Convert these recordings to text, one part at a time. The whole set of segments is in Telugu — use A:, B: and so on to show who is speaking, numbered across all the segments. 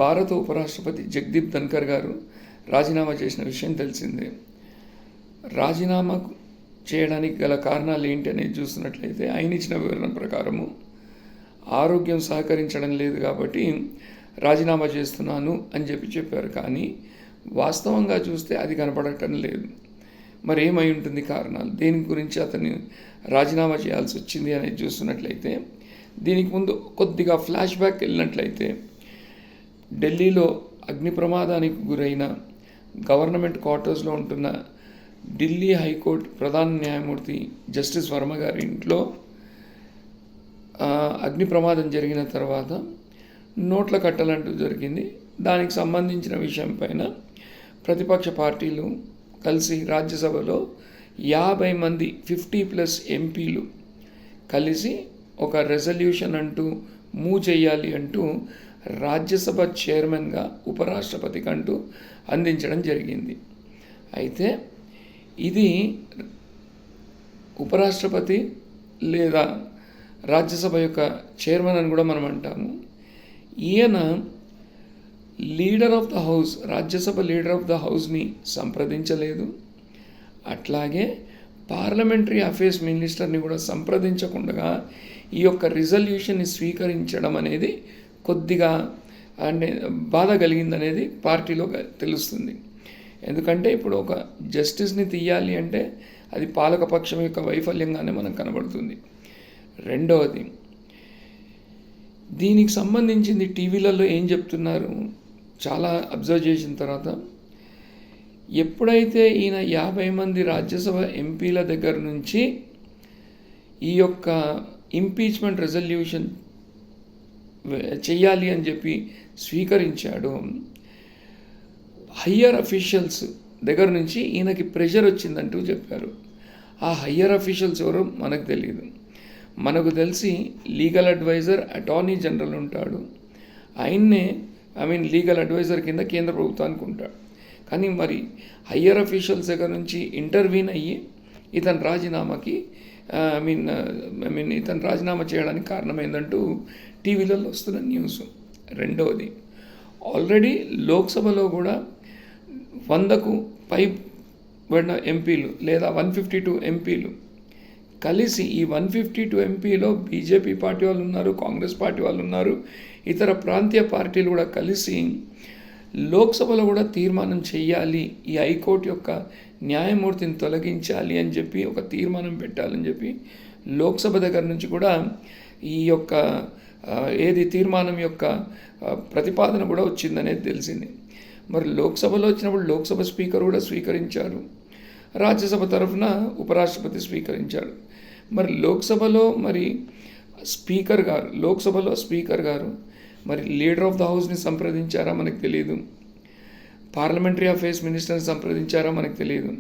A: భారత ఉపరాష్ట్రపతి జగదీప్ ధన్కర్ గారు రాజీనామా చేసిన విషయం తెలిసిందే. రాజీనామా చేయడానికి గల కారణాలు ఏంటి అనేది చూస్తున్నట్లయితే ఆయన ఇచ్చిన వివరణ ప్రకారము ఆరోగ్యం సహకరించడం లేదు కాబట్టి రాజీనామా చేస్తున్నాను అని చెప్పారు. కానీ వాస్తవంగా చూస్తే అది కనపడటం లేదు. మరి ఏమై ఉంటుంది కారణాలు, దేని గురించి అతన్ని రాజీనామా చేయాల్సి వచ్చింది అనేది చూస్తున్నట్లయితే దీనికి ముందు కొద్దిగా ఫ్లాష్ బ్యాక్ వెళ్ళినట్లయితే ఢిల్లీలో అగ్ని ప్రమాదానికి గురైన గవర్నమెంట్ క్వార్టర్స్లో ఉంటున్న ఢిల్లీ హైకోర్టు ప్రధాన న్యాయమూర్తి జస్టిస్ వర్మ గారి ఇంట్లో అగ్ని ప్రమాదం జరిగిన తర్వాత నోట్ల కట్టలంటూ జరిగింది. దానికి సంబంధించిన విషయం పైన ప్రతిపక్ష పార్టీలు కలిసి రాజ్యసభలో 50 మంది 50+ ఎంపీలు కలిసి ఒక రెజల్యూషన్ అంటూ మూవ్ చేయాలి అంటూ రాజ్యసభ చైర్మన్గా ఉపరాష్ట్రపతికి అంటూ అందించడం జరిగింది. అయితే ఇది ఉపరాష్ట్రపతి లేదా రాజ్యసభ యొక్క చైర్మన్ అని కూడా మనం అంటాము. ఈయన leader of the house, Rajya Sabha leader of the హౌస్ని సంప్రదించలేదు. అట్లాగే పార్లమెంటరీ అఫేర్స్ మినిస్టర్ని కూడా సంప్రదించకుండా ఈ యొక్క రిజల్యూషన్ని స్వీకరించడం అనేది కొద్దిగా అంటే బాధ కలిగిందనేది పార్టీలో తెలుస్తుంది. ఎందుకంటే ఇప్పుడు ఒక జస్టిస్ని తీయాలి అంటే అది పాలకపక్షం యొక్క వైఫల్యంగానే మనకు కనబడుతుంది. రెండవది, దీనికి సంబంధించింది టీవీలలో ఏం చెప్తున్నారు, చాలా అబ్జర్వ్ చేసిన తర్వాత ఎప్పుడైతే ఈయన 50 మంది రాజ్యసభ ఎంపీల దగ్గర నుంచి ఈ యొక్క ఇంపీచ్మెంట్ రెజల్యూషన్ చెయ్యాలి అని చెప్పి స్వీకరించాడు, హయ్యర్ అఫీషియల్స్ దగ్గర నుంచి ఈయనకి ప్రెషర్ వచ్చిందంటూ చెప్పారు. ఆ హయ్యర్ అఫీషియల్స్ ఎవరో మనకు తెలియదు. మనకు తెలిసి లీగల్ అడ్వైజర్ అటార్నీ జనరల్ ఉంటాడు, ఆయన్నే లీగల్ అడ్వైజర్ కింద కేంద్ర ప్రభుత్వానికి ఉంటాడు. కానీ మరి హయ్యర్ అఫీషియల్స్ దగ్గర నుంచి ఇంటర్వ్యూన్ అయ్యి ఇతను రాజీనామాకి ఇతను రాజీనామా చేయడానికి కారణమైందంటూ టీవీలలో వస్తున్న న్యూస్. రెండవది, ఆల్రెడీ లోక్సభలో కూడా 100కు పైబడిన ఎంపీలు లేదా 152 ఎంపీలు కలిసి, ఈ 152 ఎంపీలో బీజేపీ పార్టీ వాళ్ళు ఉన్నారు, కాంగ్రెస్ పార్టీ వాళ్ళు ఉన్నారు, ఇతర ప్రాంతీయ పార్టీలు కూడా కలిసి లోక్సభలో కూడా తీర్మానం చేయాలి, ఈ హైకోర్టు యొక్క న్యాయమూర్తిని తొలగించాలి అని చెప్పి ఒక తీర్మానం పెట్టాలని చెప్పి లోక్సభ దగ్గర నుంచి కూడా ఈ యొక్క తీర్మానం యొక్క ప్రతిపాదన కూడా వచ్చిందనేది తెలిసింది. మరి లోక్సభలో వచ్చినప్పుడు లోక్సభ స్పీకర్ కూడా స్వీకరించారు, రాజ్యసభ తరఫున ఉపరాష్ట్రపతి స్వీకరించాడు. మరి లోక్సభలో స్పీకర్ గారు మరి లీడర్ ఆఫ్ ద హౌస్ని సంప్రదించారా మనకు తెలియదు, పార్లమెంటరీ అఫేర్స్ మినిస్టర్ని సంప్రదించారా మనకు తెలియదు.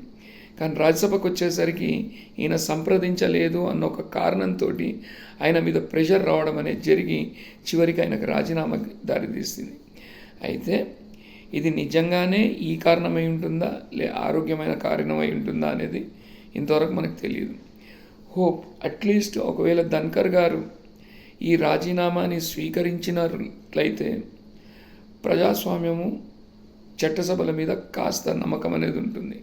A: కానీ రాజ్యసభకు వచ్చేసరికి ఈయన సంప్రదించలేదు అన్న ఒక కారణంతో ఆయన మీద ప్రెషర్ రావడం అనేది జరిగి చివరికి ఆయనకు రాజీనామాకి దారితీస్తుంది. అయితే ఇది నిజంగానే ఈ కారణమై ఉంటుందా ఆరోగ్యమైన కారణమై ఉంటుందా అనేది ఇంతవరకు మనకు తెలియదు. హోప్ అట్లీస్ట్ ఒకవేళ ధన్కర్ గారు ఈ రాజీనామాని స్వీకరించినట్లయితే ప్రజాస్వామ్యము చట్టసభల మీద కాస్త నమ్మకం అనేది ఉంటుంది.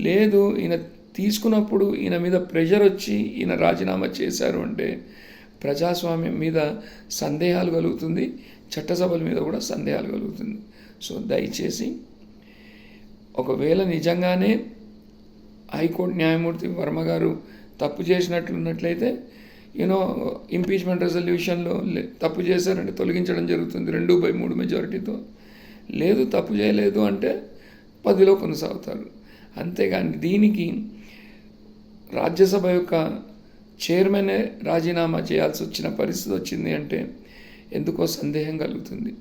A: లేదు, ఈయన తీసుకున్నప్పుడు ఈయన మీద ప్రెషర్ వచ్చి ఈయన రాజీనామా చేశారు అంటే ప్రజాస్వామ్యం మీద సందేహాలు కలుగుతుంది, చట్టసభల మీద కూడా సందేహాలు కలుగుతుంది. సో దయచేసి ఒకవేళ నిజంగానే హైకోర్టు న్యాయమూర్తి వర్మ గారు తప్పు చేసినట్లున్నట్లయితే ఇంపీచ్మెంట్ రెజల్యూషన్లో తప్పు చేశారంటే తొలగించడం జరుగుతుంది 2/3 మెజారిటీతో. లేదు, తప్పు చేయలేదు అంటే 10లో కొనసాగుతారు. అంతేగాని దీనికి రాజ్యసభ యొక్క చైర్మనే రాజీనామా చేయాల్సి వచ్చిన పరిస్థితి వచ్చింది అంటే ఎందుకో సందేహం కలుగుతుంది.